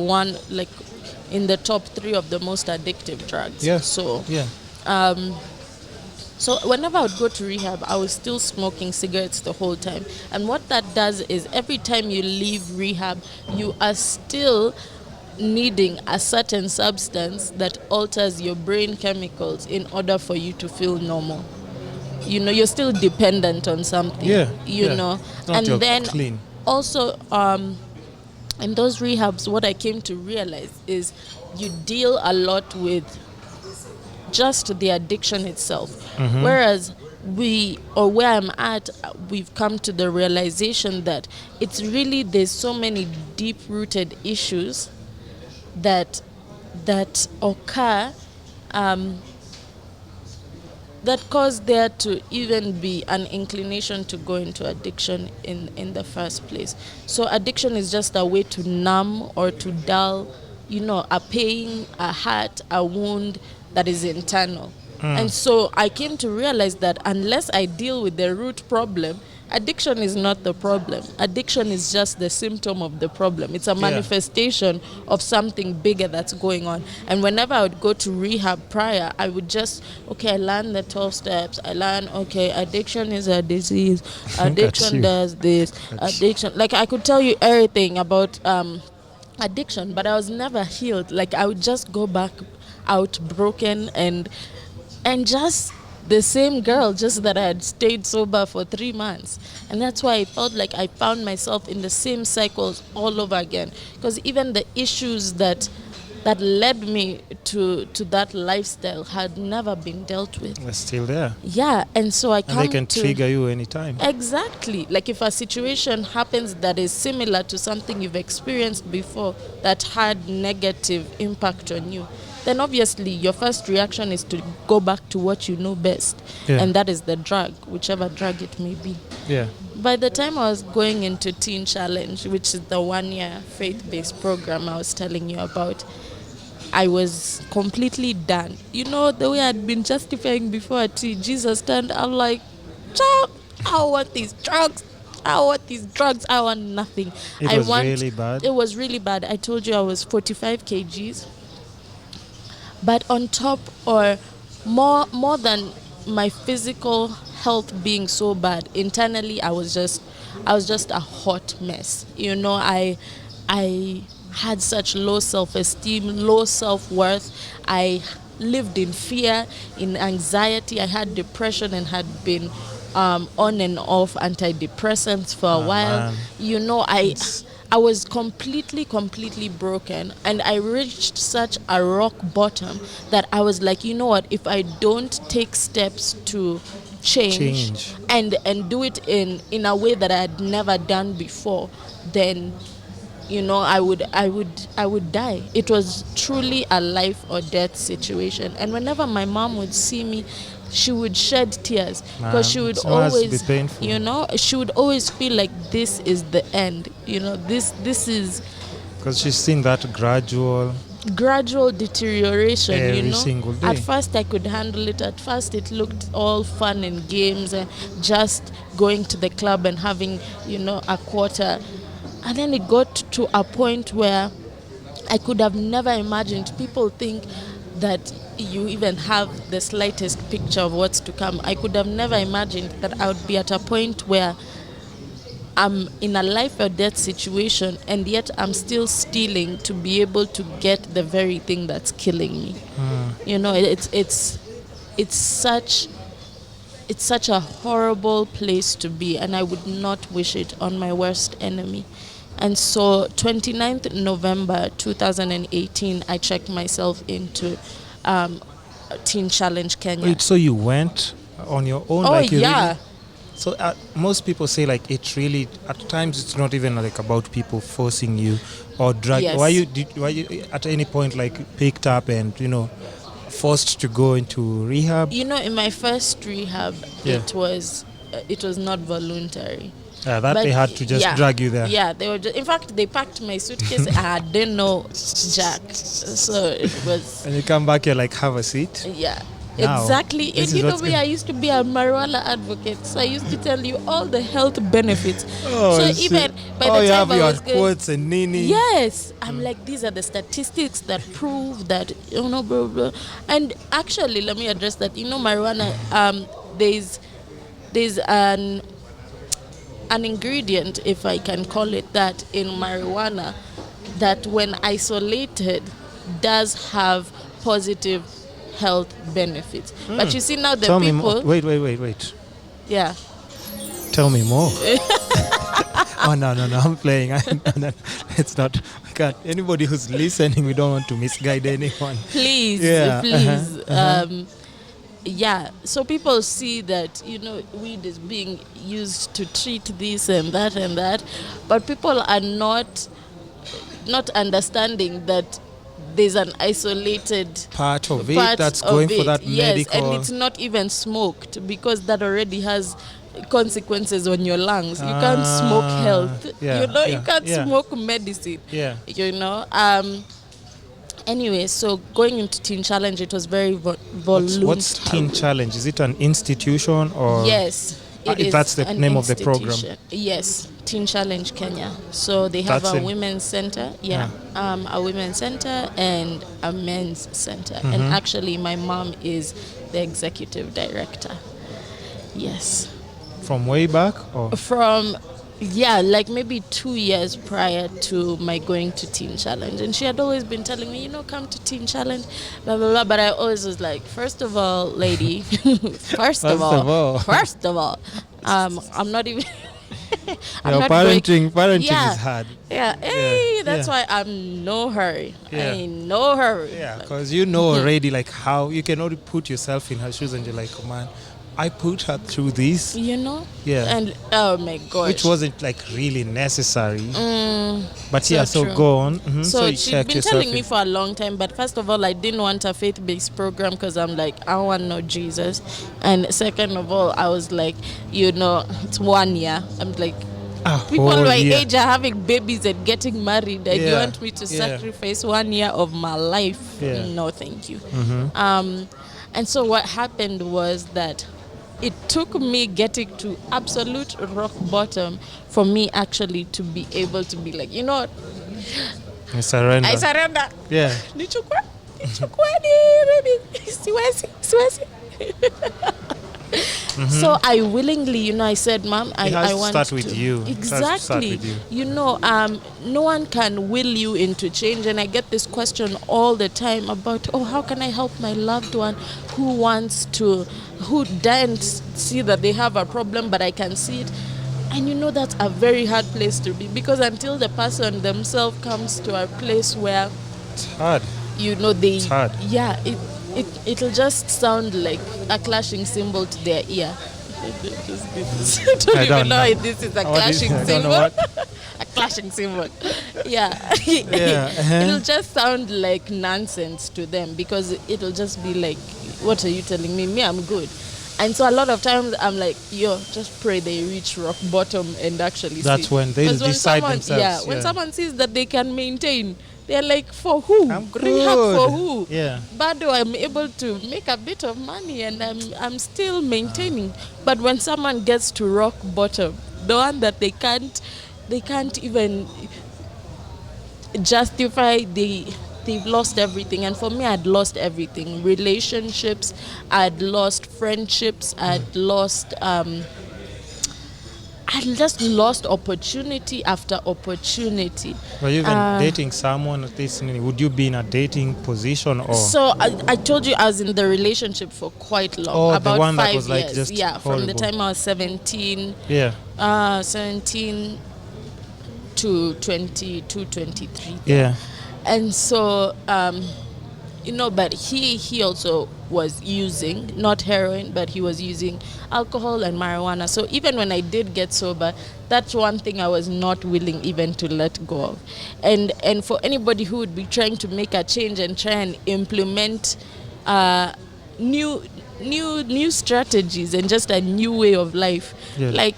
in the top 3 of the most addictive drugs. Yeah. So Yeah. So whenever I would go to rehab, I was still smoking cigarettes the whole time. And what that does is, every time you leave rehab, you are still needing a certain substance that alters your brain chemicals in order for you to feel normal. You're still dependent on something. Yeah. Not Not and then clean. also, in those rehabs, what I came to realize is you deal a lot with just the addiction itself. Whereas where I'm at, we've come to the realization that there's so many deep-rooted issues that occur, that cause there to even be an inclination to go into addiction in the first place. So addiction is just a way to numb or to dull, a pain, a hurt, a wound that is internal. And so I came to realize that unless I deal with the root problem, addiction is not the problem. Addiction is just the symptom of the problem. It's a manifestation of something bigger that's going on. And whenever I would go to rehab prior, I would just, I learn the 12 steps. I learn, addiction is a disease. Addiction does this. Addiction. Like, I could tell you everything about addiction, but I was never healed. Like, I would just go back out broken and just the same girl, just that I had stayed sober for 3 months. And that's why I felt like I found myself in the same cycles all over again. Because even the issues that led me to that lifestyle had never been dealt with. They're still there. Yeah, and so And they can trigger you anytime. Exactly. Like, if a situation happens that is similar to something you've experienced before that had negative impact on you, then obviously your first reaction is to go back to what you know best. Yeah. And that is the drug, whichever drug it may be. Yeah. By the time I was going into Teen Challenge, which is the 1-year faith-based program I was telling you about, I was completely done. The way I'd been justifying before at Jesus turned, I'm like, child, I want these drugs. I want these drugs. I want nothing. It was really bad. It was really bad. I told you I was 45 kgs. But on top, or more than my physical health being so bad, internally I was just a hot mess. I had such low self-esteem, low self-worth. I lived in fear, in anxiety. I had depression and had been on and off antidepressants for a while. Man. I was completely broken, and I reached such a rock bottom that I was like, you know what, if I don't take steps to change. and do it in a way that I had never done before, then I would die. It was truly a life or death situation. And whenever my mom would see me, she would shed tears, because she would always, she would always feel like this is the end. This is, because she's seen that gradual deterioration. every single day. At first I could handle it. At first it looked all fun and games, and just going to the club and having a quarter. And then it got to a point where I could have never imagined. People think that you even have the slightest picture of what's to come. I could have never imagined that I would be at a point where I'm in a life or death situation, and yet I'm still stealing to be able to get the very thing that's killing me. It's such a horrible place to be, and I would not wish it on my worst enemy. And so 29th November 2018, I checked myself into Teen Challenge Kenya. Wait, so you went on your own? Oh, yeah. Really, so most people say like it really, at times it's not even like about people forcing you or drag. Yes. Why you at any point like picked up and forced to go into rehab? In my first rehab, it was not voluntary. But they had to just drag you there. Yeah, they were. In fact, they packed my suitcase. I didn't know Jack, so it was. And you come back, you're like, have a seat. Yeah, now, exactly. And me, I used to be a marijuana advocate, so I used to tell you all the health benefits. Even by the you time have I your was quotes and nini. Yes, I'm like, these are the statistics that prove that blah, blah. And actually, let me address that. Marijuana. There's an ingredient, if I can call it that, in marijuana that when isolated does have positive health benefits. But you see now the Tell people... me more. Wait. Yeah. Tell me more. Oh, no, I'm playing. It's not... I can't. Anybody who's listening, we don't want to misguide anyone. Please. Yeah, so people see that weed is being used to treat this and that, but people are not understanding that there's an isolated part of it that's going for that yes, medical. and it's not even smoked, because that already has consequences on your lungs. You can't smoke health. You can't smoke medicine. Anyway, so going into Teen Challenge, it was very voluntary. What's Teen Challenge? Is it an institution or? Yes, it is. That's the name of the program. Yes, Teen Challenge Kenya. So they have a women's center. A women's center and a men's center. Mm-hmm. And actually, my mom is the executive director. Yes. From way back, or? Like maybe 2 years prior to my going to Teen Challenge. And she had always been telling me, come to Teen Challenge, blah, blah, blah. But I always was like, first of all, lady, first of all, I'm not even... parenting is hard. That's why I'm no hurry. Yeah. In no hurry. Yeah, because already like how you can already put yourself in her shoes and you're like, oh man, I put her through this. Yeah. And oh my gosh. Which wasn't like really necessary. But so go on. Mm-hmm. So she'd been telling me for a long time, but first of all, I didn't want a faith-based program because I'm like, I want to know Jesus. And second of all, I was like, it's 1 year. I'm like, people my age are having babies and getting married, and you want me to sacrifice 1 year of my life? No, thank you. Mm-hmm. And so what happened was that it took me getting to absolute rock bottom for me actually to be able to be like, you know what? You surrender. I surrender. Yeah. Nichukua baby. Siwezi. So I willingly, you know, I said, Mom, I want to start with you. Exactly. You know, no one can will you into change. And I get this question all the time about, oh, how can I help my loved one who doesn't see that they have a problem, but I can see it. And you know, that's a very hard place to be, because until the person themselves comes to a place where it's hard. You know, it's hard. Yeah, it'll just sound like a clashing cymbal to their ear. I don't even know if this is a clashing cymbal. A clashing cymbal. Yeah. It'll just sound like nonsense to them, because it'll just be like, what are you telling me? Me, I'm good. And so a lot of times I'm like, yo, just pray they reach rock bottom and actually That's see. when they decide themselves. Yeah, when someone sees that they can maintain, they're like, for who? I'm Rehab good. for who? Yeah. But I'm able to make a bit of money and I'm still maintaining. But when someone gets to rock bottom, the one that they can't even justify, they've lost everything. And for me, I'd lost everything. Relationships, I'd lost friendships, I'd just lost opportunity after opportunity. Were you even dating someone at this? Would you be in a dating position or? So I told you I was in the relationship for quite long. Oh, about the one 5 that was like years. just yeah, horrible. From the time I was 17. Yeah. 17 to 22, 23. Yeah. And so, you know, but he also was using, not heroin, but he was using alcohol and marijuana. So even when I did get sober, that's one thing I was not willing even to let go of. And for anybody who would be trying to make a change and try and implement new strategies and just a new way of life, like,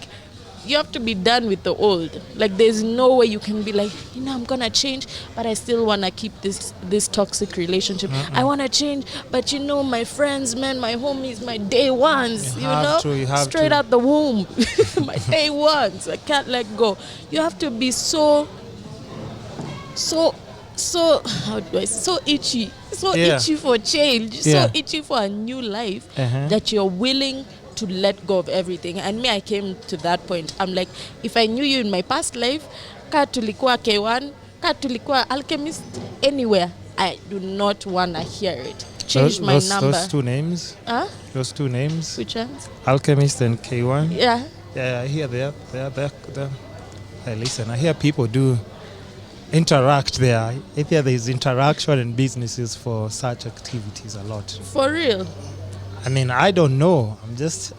you have to be done with the old. Like, there's no way you can be like, you know, I'm gonna change, but I still wanna keep this toxic relationship. I wanna change, but you know, my friends, man, my homies, my day ones, you know, straight out the womb, my day ones. I can't let go. You have to be so how do I say, so itchy for change, so itchy for a new life, that you're willing to let go of everything. And me, I came to that point. I'm like, if I knew you in my past life, ka tulikuwa K1, ka tulikuwa alchemist, anywhere, I do not want to hear it. Change my number. Those two names? Huh? Those two names? Which ones? Alchemist and K1? Yeah. Yeah, I hear they're hey, listen, I hear people do interact there. I hear there's interaction in businesses for such activities a lot. For real? I mean, I don't know. I'm just...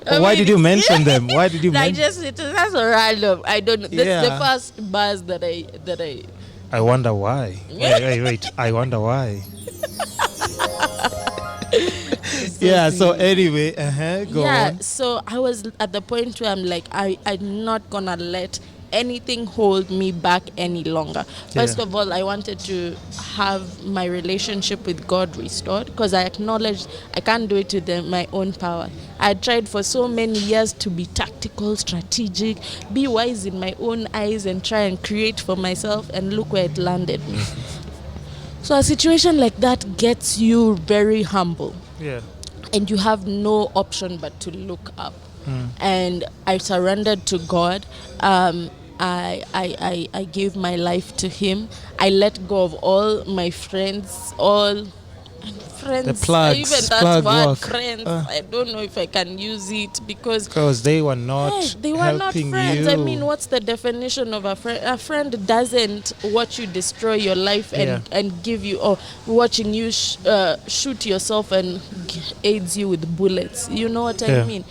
Why did you mention them? Why did you mention... That's a random. I don't know. That's the first buzz that I... I wonder why. Wait. I wonder why. So anyway, go on. So I was at the point where I'm like, I'm not going to let anything hold me back any longer. First of all, I wanted to have my relationship with God restored, because I acknowledged I can't do it with my own power. I tried for so many years to be tactical, strategic, be wise in my own eyes, and try and create for myself, and look where it landed me. So a situation like that gets you very humble. Yeah. And you have no option but to look up. And I surrendered to God. I gave my life to Him. I let go of all my friends, the plugs, even that plug word, work. Friends. I don't know if I can use it because they were not they were not friends. You. I mean, what's the definition of a friend? A friend doesn't watch you destroy your life and give you, or watching you shoot yourself and aids you with bullets. You know what I mean?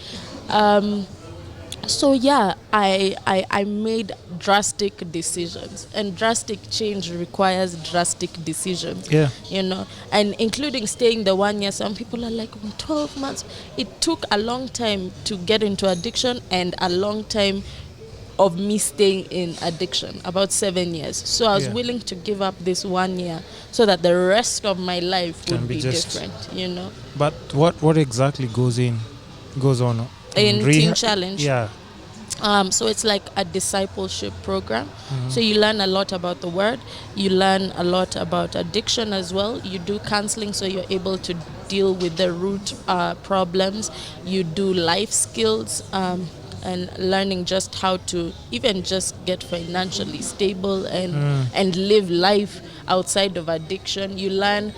So I made drastic decisions, and drastic change requires drastic decisions. Yeah, you know, and including staying the 1 year. Some people are like 12 months. It took a long time to get into addiction, and a long time of me staying in addiction, about 7 years. So I was willing to give up this 1 year so that the rest of my life would be different. You know. But what exactly goes in? goes on in Teen Challenge. Yeah. So it's like a discipleship program. So you learn a lot about the word. You learn a lot about addiction as well. You do counseling, so you're able to deal with the root problems. You do life skills and learning just how to even just get financially stable and live life outside of addiction. You learn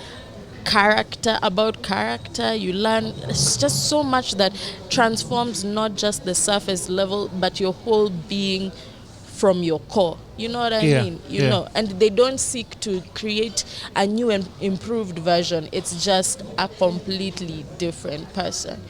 character. You learn, it's just so much that transforms not just the surface level but your whole being from your core. You know what I mean? You know, and they don't seek to create a new and improved version. It's just a completely different person.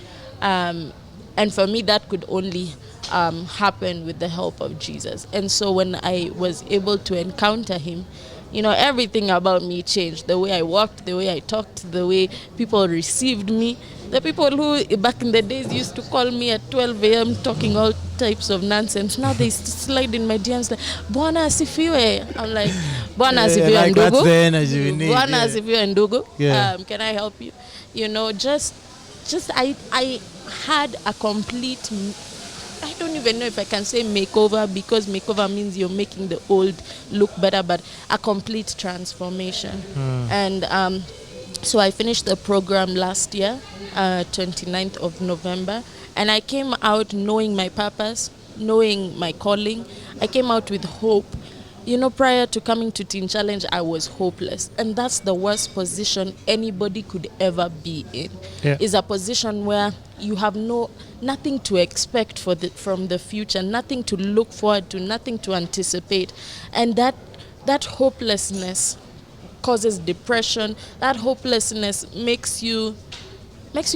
And for me, that could only happen with the help of Jesus. And so when I was able to encounter him, you know, everything about me changed. The way I walked, the way I talked, the way people received me. The people who back in the days used to call me at 12 a.m. talking all types of nonsense. Now they slide in my DMs like, Bwana asifiwe. I'm like, Bwana asifiwe like ndugu. that's the energy we need. Bwana asifiwe ndugu. Yeah. Can I help you? You know, just I had a complete, I don't even know if I can say makeover, because makeover means you're making the old look better, but a complete transformation. And so I finished the program last year, 29th of November, and I came out knowing my purpose, knowing my calling. I came out with hope. You know, prior to coming to Teen Challenge, I was hopeless. And that's the worst position anybody could ever be in. Yeah. Is a position where you have nothing to expect from the future, nothing to look forward to, nothing to anticipate. And that hopelessness causes depression. That hopelessness makes you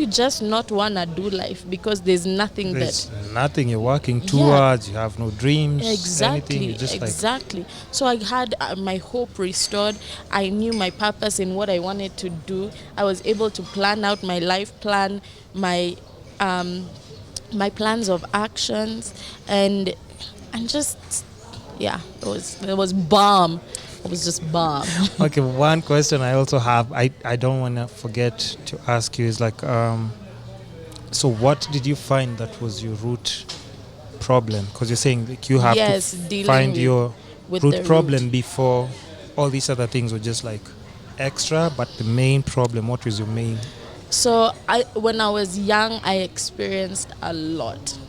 just not want to do life, because there's nothing nothing you're working towards. You have no dreams. Exactly, anything. Just exactly. So I had my hope restored. I knew my purpose in what I wanted to do. I was able to plan out my life plan, my plans of actions, and just it was bomb. It was just bomb. Okay, one question I also have, I don't want to forget to ask you is like, so what did you find that was your root problem? Because you're saying like you have to find your root problem before all these other things were just like extra, but the main problem, what was your main? So when I was young, I experienced a lot.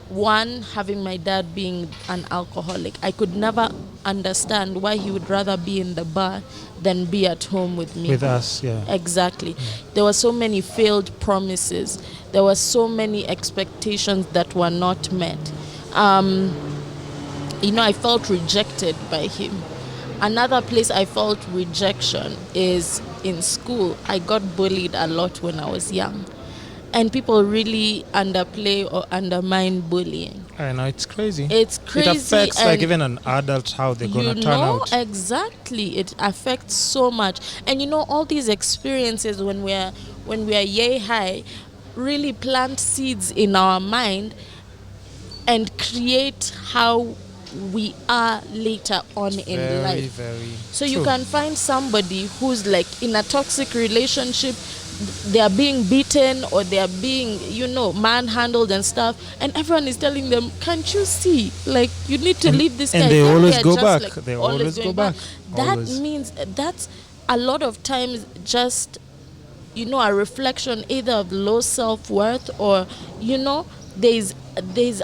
One, having my dad being an alcoholic. I could never understand why he would rather be in the bar than be at home with me. With us, yeah. Exactly. There were so many failed promises. There were so many expectations that were not met. You know, I felt rejected by him. Another place I felt rejection is in school. I got bullied a lot when I was young. And people really underplay or undermine bullying. I know, it's crazy. It's crazy. It affects like even an adult, how they're going to turn out. Exactly. It affects so much. And you know, all these experiences when we are yay high really plant seeds in our mind and create how we are later on in life. So true. You can find somebody who's like in a toxic relationship, they are being beaten or they are being, manhandled and stuff, and everyone is telling them, can't you see, like, you need to leave this guy. And they always go back. Like, they always go back. That means that's a lot of times just, a reflection either of low self-worth or, there's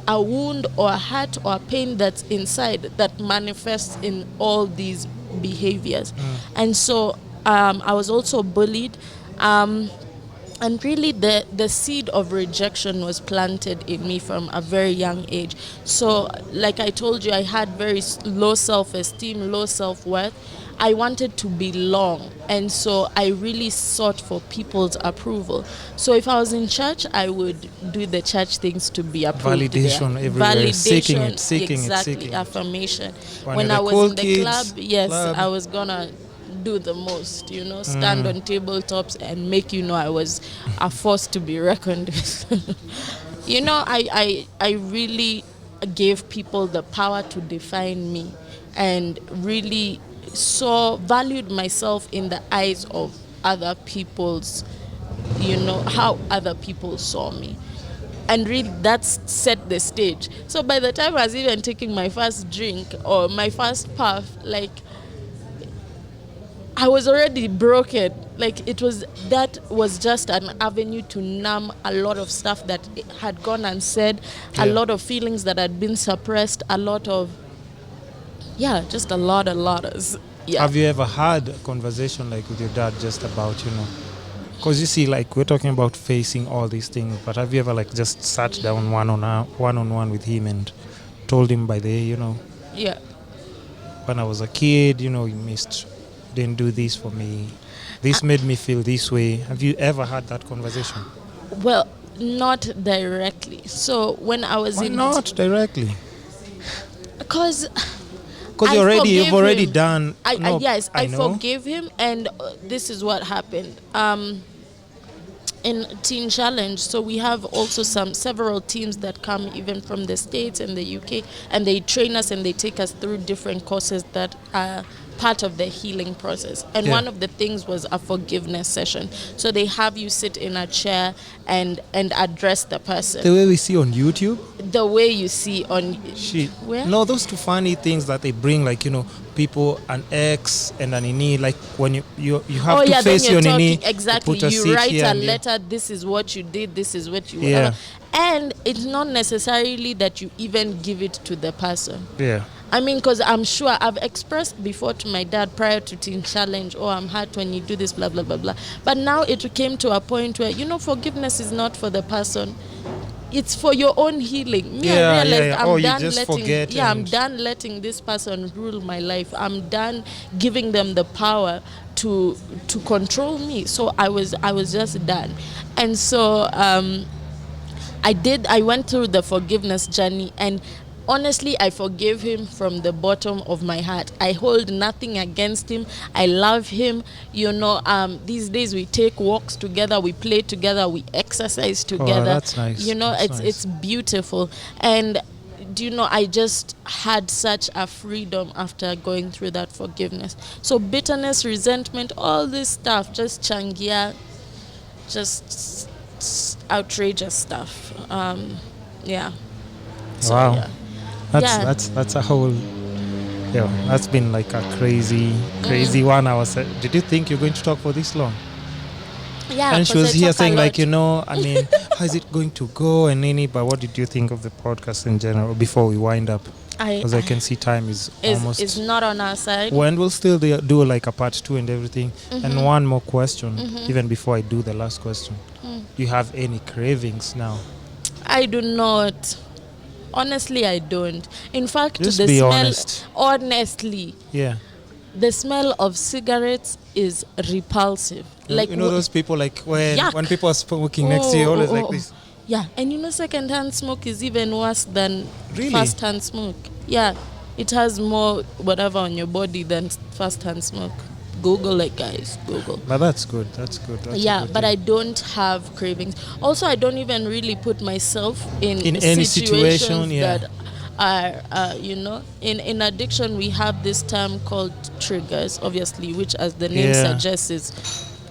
a wound or a hurt or a pain that's inside that manifests in all these behaviors. And so I was also bullied. And really the seed of rejection was planted in me from a very young age. So like I told you, I had very low self-esteem, low self-worth. I wanted to belong, and so I really sought for people's approval. So if I was in church, I would do the church things to be approved. Validation everywhere, seeking it. Affirmation. When I was in the club, I was gonna do the most, stand on tabletops and make I was a force to be reckoned with. I really gave people the power to define me, and really valued myself in the eyes of other people's how other people saw me. And really, that's set the stage. So by the time I was even taking my first drink or my first puff, like, I was already broken. Like, that was just an avenue to numb a lot of stuff that had gone unsaid, a lot of feelings that had been suppressed, a lot of, just a lot of. Yeah. Have you ever had a conversation like with your dad just about, because you see, like, we're talking about facing all these things, but have you ever like just sat down one-on-one with him and told him by the when I was a kid, you didn't do this for me, this made me feel this way? Have you ever had that conversation? Well, not directly. So when I was not directly? Because you've already done. I forgave him, and this is what happened. In Teen Challenge, so we have also several teams that come even from the States and the UK, and they train us and they take us through different courses that are part of the healing process. And one of the things was a forgiveness session. So they have you sit in a chair and address the person. The way we see on YouTube? The way you see on... Where? No, those two funny things that they bring, like, people, an X and an ini, like when you have to face your ini. Exactly. You write a letter, this is what you did, this is what you... And it's not necessarily that you even give it to the person. Yeah. I mean, because I'm sure I've expressed before to my dad prior to Teen Challenge, I'm hurt when you do this, blah, blah, blah, blah. But now it came to a point where, forgiveness is not for the person. It's for your own healing. I realized I'm done letting this person rule my life. I'm done giving them the power to control me. So I was just done. And so I went through the forgiveness journey, and honestly, I forgave him from the bottom of my heart. I hold nothing against him. I love him. These days we take walks together, we play together, we exercise together. Oh, that's nice. It's beautiful. And I just had such a freedom after going through that forgiveness. So bitterness, resentment, all this stuff, just changia, just outrageous stuff. So, wow. Yeah. That's a whole, that's been like a crazy 1 hour. Did you think you're going to talk for this long? Yeah. And she was here saying like, I mean, how is it going to go and any, but what did you think of the podcast in general before we wind up? Because I can see time is almost... It's not on our side. Well, and we'll still do like a part 2 and everything. And one more question, even before I do the last question. Do you have any cravings now? I do not. Honestly, I don't. In fact, Just be honest. Honestly, the smell of cigarettes is repulsive. Like, those people, like when people are smoking next to you, always like this. Yeah, and second-hand smoke is even worse than Really? first-hand smoke. Yeah, it has more whatever on your body than first-hand smoke. Google it, guys. Google. But that's good. That's good. But I don't have cravings. Also, I don't even really put myself in any situations situation that are, in addiction, we have this term called triggers, obviously, which, as the name suggests, is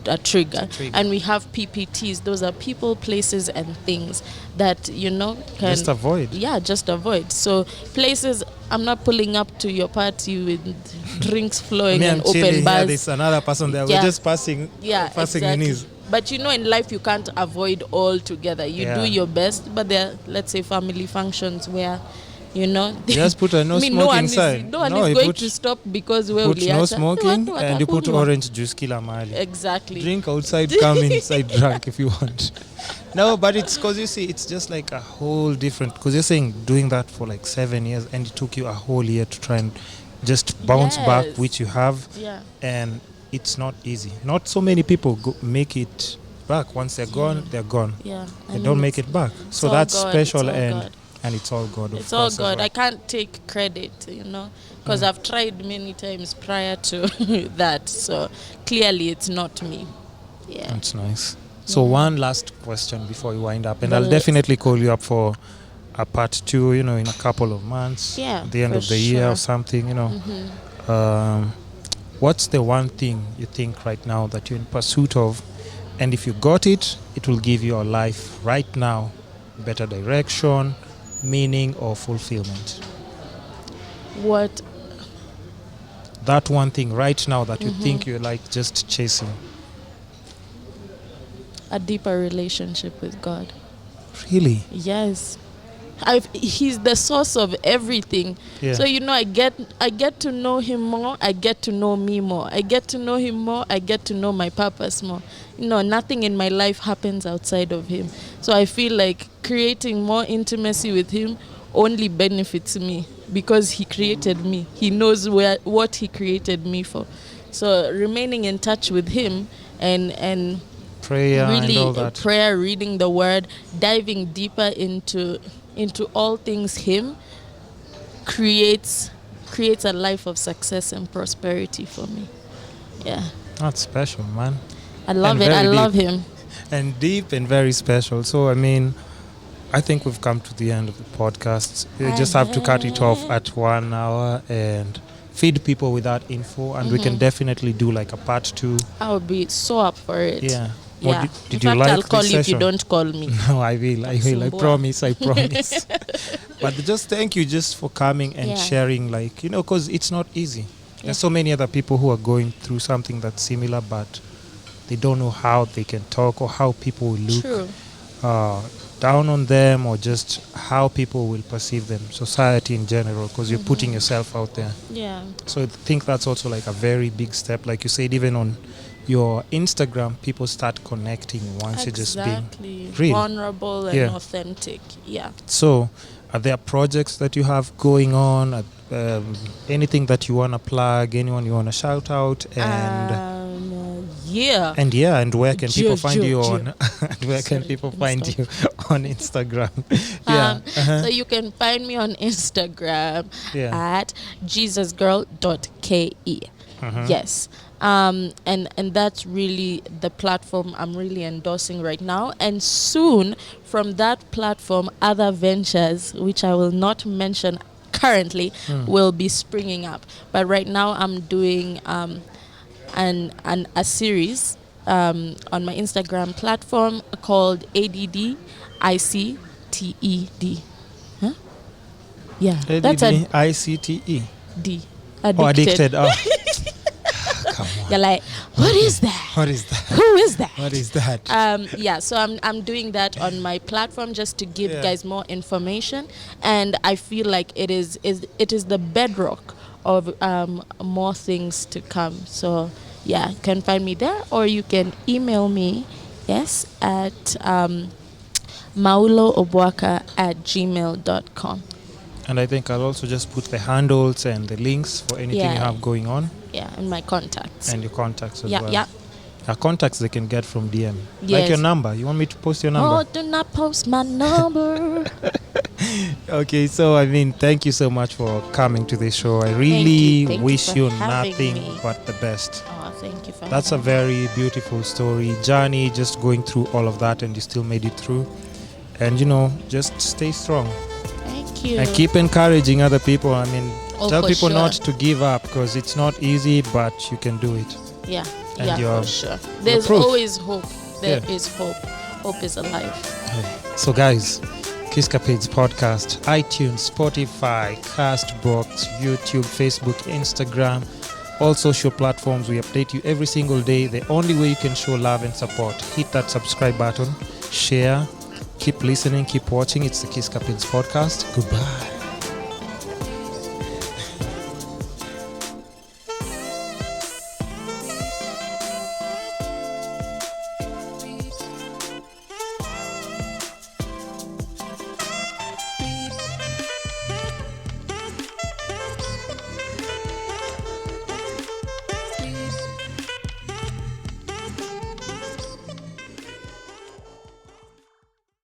a trigger. And we have PPTs. Those are people, places, and things that, can... Just avoid. Yeah, just avoid. So, places... I'm not pulling up to your party with drinks flowing and open bars. There's another person there. We're just passing exactly. knees. But in life you can't avoid all together. You do your best, but there are, let's say, family functions where, just put a no smoking sign. No one is going to stop because we put no smoking and you put orange juice kila mahali. Exactly. Drink outside, come inside drunk if you want. No, but it's because you see, it's just like a whole different, because you're saying doing that for like 7 years and it took you a whole year to try and just bounce back, which you have. Yeah. And it's not easy. Not so many people make it back. Once they're gone, they're gone. Yeah. They don't make it back. So that's special and it's all God. It's all God. I can't take credit, because I've tried many times prior to that. So clearly it's not me. Yeah. That's nice. So one last question before we wind up, and I'll definitely call you up for a part 2, in a couple of months, at the end of the year or something, What's the one thing you think right now that you're in pursuit of And if you got it, it will give your life right now better direction, meaning, or fulfillment. What? That one thing right now that you think you're like just chasing. A deeper relationship with God. Really? Yes. He's the source of everything. Yeah. So I get to know him more, I get to know me more. I get to know him more, I get to know my purpose more. Nothing in my life happens outside of him. So I feel like creating more intimacy with him only benefits me because he created me. He knows what he created me for. So remaining in touch with him and prayer really and all that. prayer, reading the word, diving deeper into all things him creates a life of success and prosperity for me. Yeah. That's special, man. I love And it. I very love deep. him. And deep and very special. So, I mean, I think we've come to the end of the podcast. You just have to cut it off at 1 hour and feed people with that info. And we can definitely do like a part 2. I would be so up for it. Yeah. Yeah. Did In you fact, like I'll call this you if you session? don't call me. No, I will. I Sumbua. promise. I promise. But just thank you just for coming and sharing, like, because it's not easy. There's so many other people who are going through something that's similar, but they don't know how they can talk or how people will look True. down on them, or just how people will perceive them, society in general, because you're putting yourself out there. Yeah. So I think that's also like a very big step. Like you said, even on your Instagram, people start connecting once you're just being real. Vulnerable and authentic. Yeah. So, are there projects that you have going on? Anything that you want to plug? Anyone you want to shout out? And where can people find you on? And where can people find you on Instagram? So you can find me on Instagram at jesusgirl.ke. Yes. And that's really the platform I'm really endorsing right now. And soon, from that platform, other ventures, which I will not mention currently, will be springing up. But right now, I'm doing a series on my Instagram platform called ADD ICTED. Huh? Yeah, that's a ADDICTE. D. Addicted. Oh. Come on. You're like, what is that? What is that? Who is that? What is that? So I'm doing that on my platform just to give guys more information, and I feel like it is the bedrock of more things to come. So you can find me there, or you can email me, at mauloobwaka@gmail.com. And I think I'll also just put the handles and the links for anything you have going on. Yeah, and my contacts. And your contacts as well. Yeah. Contacts they can get from DM. Yes. Like your number. You want me to post your number? Oh, do not post my number. Okay, so I mean, thank you so much for coming to this show. I really wish you nothing but the best. Oh, thank you for That's a very beautiful story. Journey, just going through all of that, and you still made it through. And just stay strong. Thank you. And keep encouraging other people. I mean, tell people sure. not to give up, because it's not easy, but you can do it. Yeah, and for sure. There's always hope. There is hope. Hope is alive. So guys, Kisscapades Podcast, iTunes, Spotify, Castbox, YouTube, Facebook, Instagram, all social platforms. We update you every single day. The only way you can show love and support, hit that subscribe button, share, keep listening, keep watching. It's the Kisscapades Podcast. Goodbye.